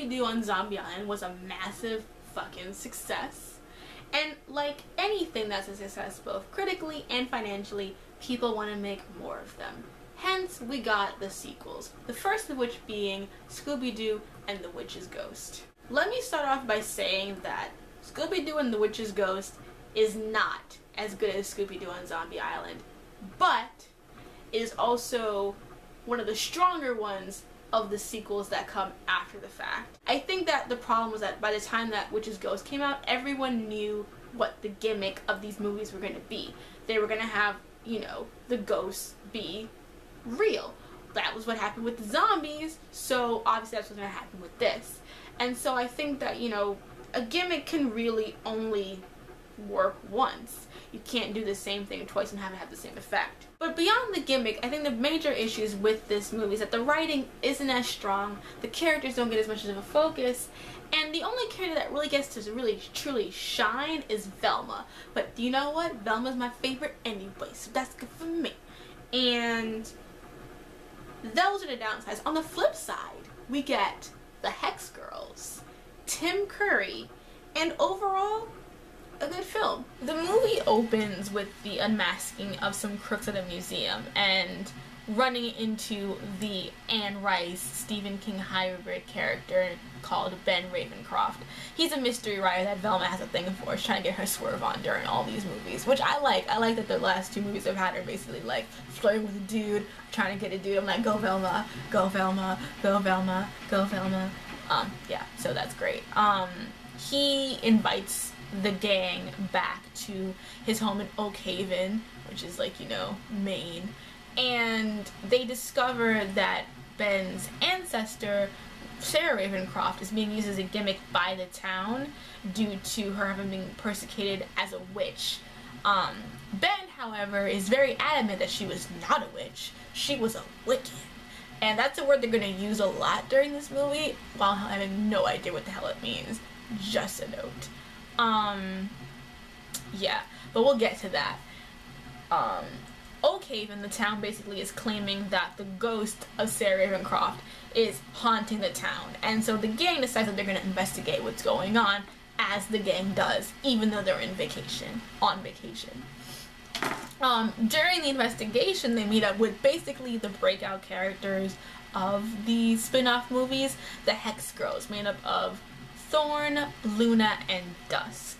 Scooby-Doo on Zombie Island was a massive fucking success. And like anything that's a success, both critically and financially, people want to make more of them. Hence, we got the sequels. The first of which being Scooby-Doo and the Witch's Ghost. Let me start off by saying that Scooby-Doo and the Witch's Ghost is not as good as Scooby-Doo on Zombie Island, but it is also one of the stronger ones of the sequels that come after the fact. I think that the problem was that by the time that Witch's Ghost came out, everyone knew what the gimmick of these movies were going to be. They were going to have, you know, the ghosts be real. That was what happened with the zombies, so obviously that's what's going to happen with this. And so I think that, you know, a gimmick can really only work once. You can't do the same thing twice and have it have the same effect. But beyond the gimmick, I think the major issues with this movie is that the writing isn't as strong, the characters don't get as much of a focus, and the only character that really gets to really truly shine is Velma. But you know what? Velma's my favorite anyway, so that's good for me. And those are the downsides. On the flip side, we get the Hex Girls, Tim Curry, and overall, a good film. The movie opens with the unmasking of some crooks at a museum and running into the Anne Rice, Stephen King hybrid character called Ben Ravencroft. He's a mystery writer that Velma has a thing for. She's trying to get her swerve on during all these movies, which I like. I like that the last two movies I've had are basically like flirting with a dude, trying to get a dude. I'm like, go Velma, go Velma, go Velma, go Velma. Yeah, so that's great. He invites the gang back to his home in Oak Haven, which is like, you know, Maine, and they discover that Ben's ancestor, Sarah Ravencroft, is being used as a gimmick by the town due to her having been persecuted as a witch. Ben, however, is very adamant that she was not a witch. She was a Wiccan. And that's a word they're going to use a lot during this movie, while having no idea what the hell it means. Just a note. Yeah, but we'll get to that. Oak Haven, the town, basically is claiming that the ghost of Sarah Ravencroft is haunting the town, and so the gang decides that they're going to investigate what's going on, as the gang does, even though they're on vacation. During the investigation, they meet up with basically the breakout characters of the spin-off movies, the Hex Girls, made up of Thorn, Luna, and Dusk.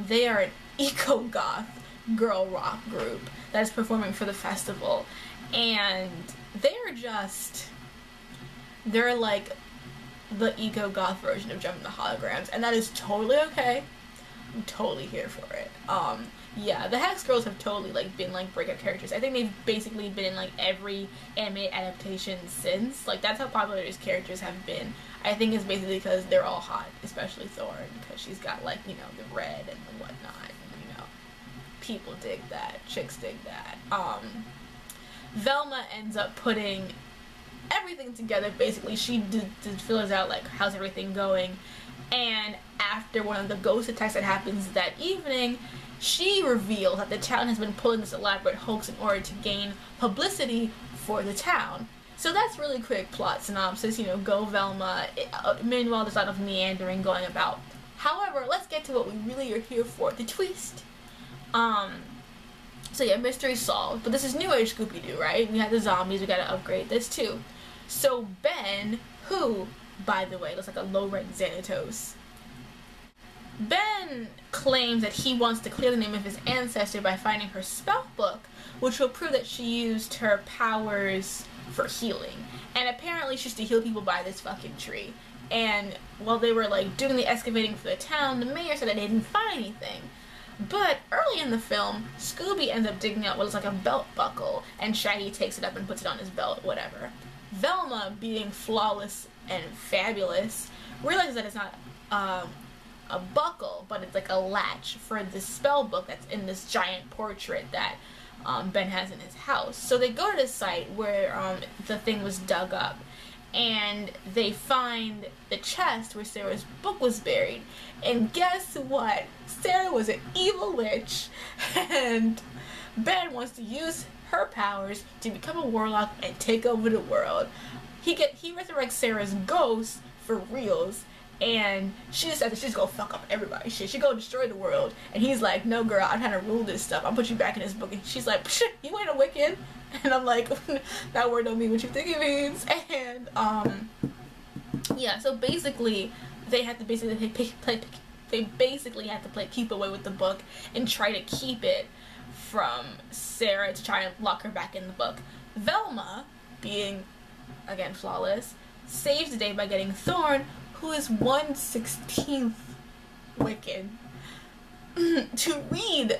They are an eco-goth girl rock group that is performing for the festival, and they're like the eco-goth version of Jumping the Holograms, and that is totally okay. I'm totally here for it. Yeah, the Hex Girls have totally like been like breakout characters. I think they've basically been in like every anime adaptation since. Like, that's how popular these characters have been. I think it's basically because they're all hot, especially Thorn, because she's got like, you know, the red and the whatnot, and, you know, people dig that, chicks dig that. Velma ends up putting everything together. Basically, she figures out like, how's everything going, and after one of the ghost attacks that happens that evening, she reveals that the town has been pulling this elaborate hoax in order to gain publicity for the town. So that's really quick plot synopsis, you know, go Velma. Meanwhile, there's a lot of meandering going about. However, let's get to what we really are here for, the twist. So yeah, mystery solved, but this is New Age Scooby-Doo, right? We had the zombies, we gotta upgrade this too. So Ben, who, by the way, looks like a low-rent Xanatos. Ben claims that he wants to clear the name of his ancestor by finding her spell book, which will prove that she used her powers for healing. And apparently she used to heal people by this fucking tree. And while they were like doing the excavating for the town, the mayor said that they didn't find anything. But early in the film, Scooby ends up digging out what looks like a belt buckle, and Shaggy takes it up and puts it on his belt, whatever. Velma, being flawless and fabulous, realizes that it's not a buckle, but it's like a latch for the spell book that's in this giant portrait that Ben has in his house. So they go to the site where the thing was dug up, and they find the chest where Sarah's book was buried. And guess what? Sarah was an evil witch, and Ben wants to use her powers to become a warlock and take over the world. He resurrects Sarah's ghost for reals. And she decided she's gonna fuck up everybody. She gonna destroy the world. And he's like, no girl, I'm trying to rule this stuff. I'll put you back in this book. And she's like, you ain't a Wiccan. And I'm like, that word don't mean what you think it means. And yeah, so basically they had to keep away with the book and try to keep it from Sarah to try and lock her back in the book. Velma, being again flawless, saves the day by getting Thorn, who is 1/16th Wiccan, to read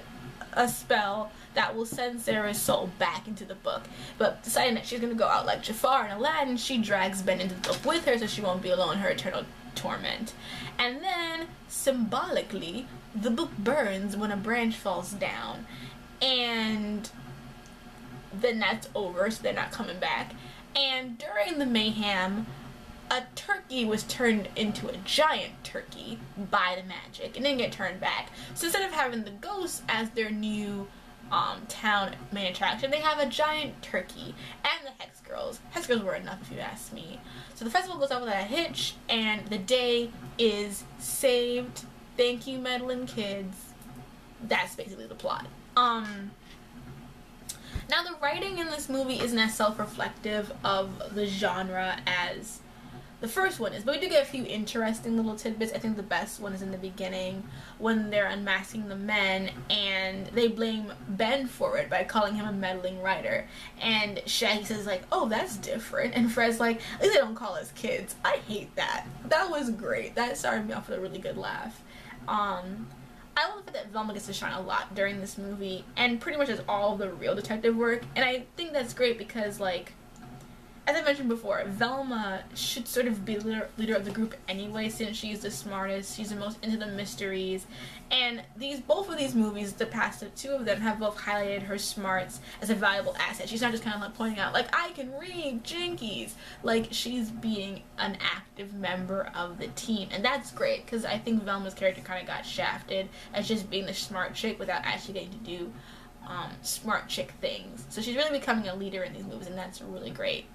a spell that will send Sarah's soul back into the book. But deciding that she's gonna go out like Jafar and Aladdin, she drags Ben into the book with her so she won't be alone in her eternal torment. And then, symbolically, the book burns when a branch falls down. And then that's over, so they're not coming back. And during the mayhem, a turkey was turned into a giant turkey by the magic and didn't get turned back. So instead of having the ghosts as their new town main attraction, they have a giant turkey and the Hex Girls. Hex Girls were enough if you ask me. So the festival goes off without a hitch and the day is saved. Thank you, meddling kids. That's basically the plot. Now the writing in this movie isn't as self-reflective of the genre as the first one is, but we do get a few interesting little tidbits. I think the best one is in the beginning when they're unmasking the men and they blame Ben for it by calling him a meddling writer. And Shaggy says like, oh, that's different. And Fred's like, at least they don't call us kids. I hate that. That was great. That started me off with a really good laugh. I love the fact that Velma gets to shine a lot during this movie and pretty much does all of the real detective work. And I think that's great because, like, as I mentioned before, Velma should sort of be leader of the group anyway, since she's the smartest, she's the most into the mysteries, and both of these movies, the past two of them, have both highlighted her smarts as a valuable asset. She's not just kind of like pointing out, like, I can read, jinkies! Like, she's being an active member of the team, and that's great, because I think Velma's character kind of got shafted as just being the smart chick without actually getting to do smart chick things. So she's really becoming a leader in these movies, and that's really great.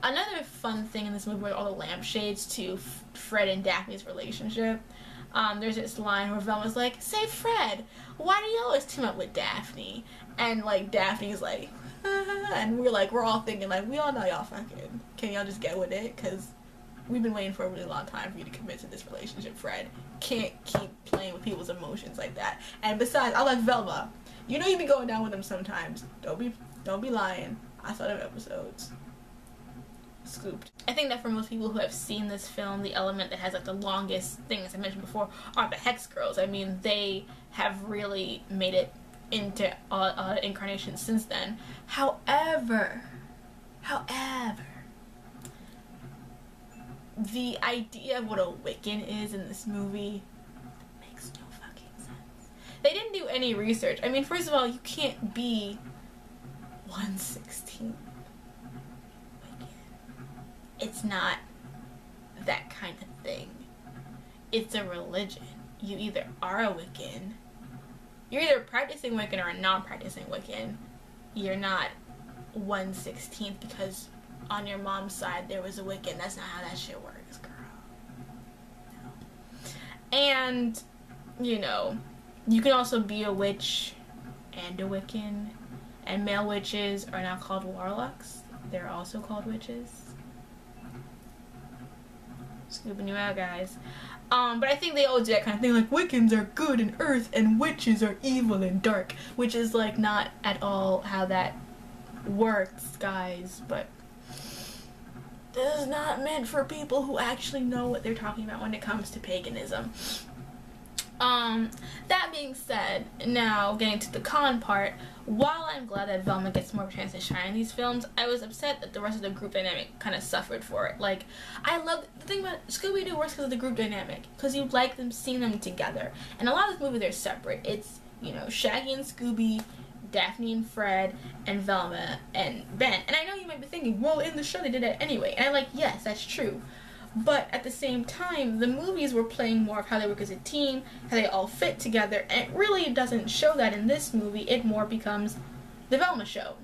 Another fun thing in this movie were all the lampshades to Fred and Daphne's relationship. There's this line where Velma's like, say Fred, why do you always team up with Daphne? And like Daphne's like, and we're all thinking like, we all know y'all fucking, can y'all just get with it? Because we've been waiting for a really long time for you to commit to this relationship, Fred. Can't keep playing with people's emotions like that. And besides, I like Velma. You know you be going down with them sometimes. Don't be lying. I saw them episodes. Scooped. I think that for most people who have seen this film, the element that has like the longest thing, as I mentioned before, are the Hex Girls. I mean, they have really made it into incarnations since then. However, the idea of what a Wiccan is in this movie makes no fucking sense. They didn't do any research. I mean, first of all, you can't be 1/16. It's not that kind of thing. It's a religion. You either are a Wiccan, you're either practicing Wiccan or a non-practicing Wiccan. You're not 1/16th because on your mom's side there was a Wiccan. That's not how that shit works, girl. No. And, you know, you can also be a witch and a Wiccan. And male witches are now called warlocks. They're also called witches. Scooping you out, guys. But I think they always do that kind of thing, like Wiccans are good in earth and witches are evil and dark, which is like not at all how that works, guys. But this is not meant for people who actually know what they're talking about when it comes to paganism. That being said, now getting to the con part, while I'm glad that Velma gets more of a chance to shine in these films, I was upset that the rest of the group dynamic kind of suffered for it. Like, the thing about Scooby-Doo works because of the group dynamic, because you like seeing them together. And a lot of this movie, they're separate. It's, you know, Shaggy and Scooby, Daphne and Fred, and Velma and Ben. And I know you might be thinking, well, in the show they did that anyway. And I'm like, yes, that's true. But at the same time, the movies were playing more of how they work as a team, how they all fit together, and it really doesn't show that in this movie. It more becomes the Velma show.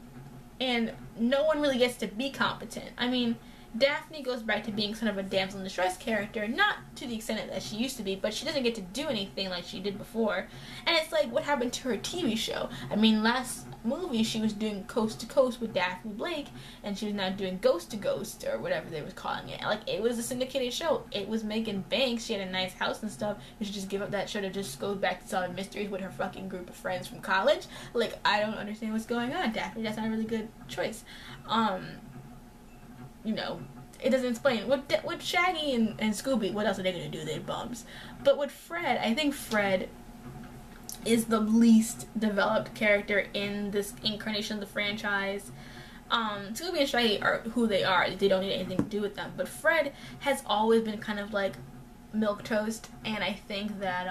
And no one really gets to be competent. I mean, Daphne goes back to being sort of a damsel in distress character, not to the extent that she used to be, but she doesn't get to do anything like she did before. And it's like, what happened to her TV show? I mean, last movie she was doing Coast to Coast with Daphne Blake, and she was now doing Ghost to Ghost, or whatever they was calling it. Like, it was a syndicated show. It was making banks. She had a nice house and stuff. You should just give up that show to just go back to solving mysteries with her fucking group of friends from college. Like, I don't understand what's going on, Daphne. That's not a really good choice. You know, it doesn't explain. With Shaggy and Scooby, what else are they going to do? They're bums. But with Fred, I think Fred is the least developed character in this incarnation of the franchise. Scooby and Shaggy are who they are. They don't need anything to do with them. But Fred has always been kind of like milquetoast, and I think that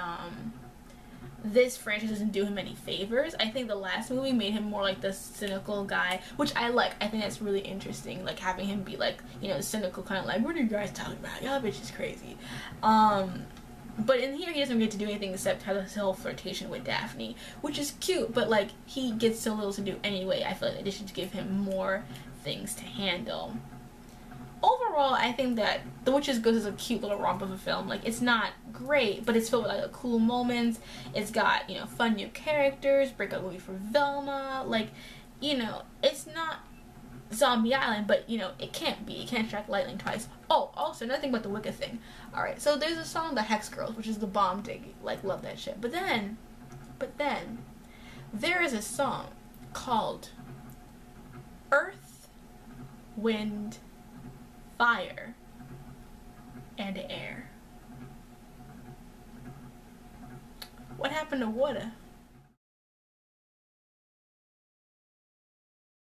this franchise doesn't do him any favors. I think the last movie made him more like the cynical guy, which I like. I think that's really interesting, like having him be like, you know, cynical, kind of like, what are you guys talking about? Y'all bitch is crazy. But in here he doesn't get to do anything except have this whole flirtation with Daphne, which is cute, but like he gets so little to do anyway. I feel like they should give him more things to handle. Overall, I think that The Witch's Ghost is a cute little romp of a film. Like, it's not great, but it's filled with like cool moments. It's got, you know, fun new characters, breakout movie for Velma. Like, you know, it's not Zombie Island, but, you know, it can't be. It can't strike lightning twice. Oh, also, another thing about the Wicca thing. Alright, so there's a song, The Hex Girls, which is the bomb dig. Like, love that shit. But then, there is a song called Earth, Wind, Fire, and Air. What happened to water?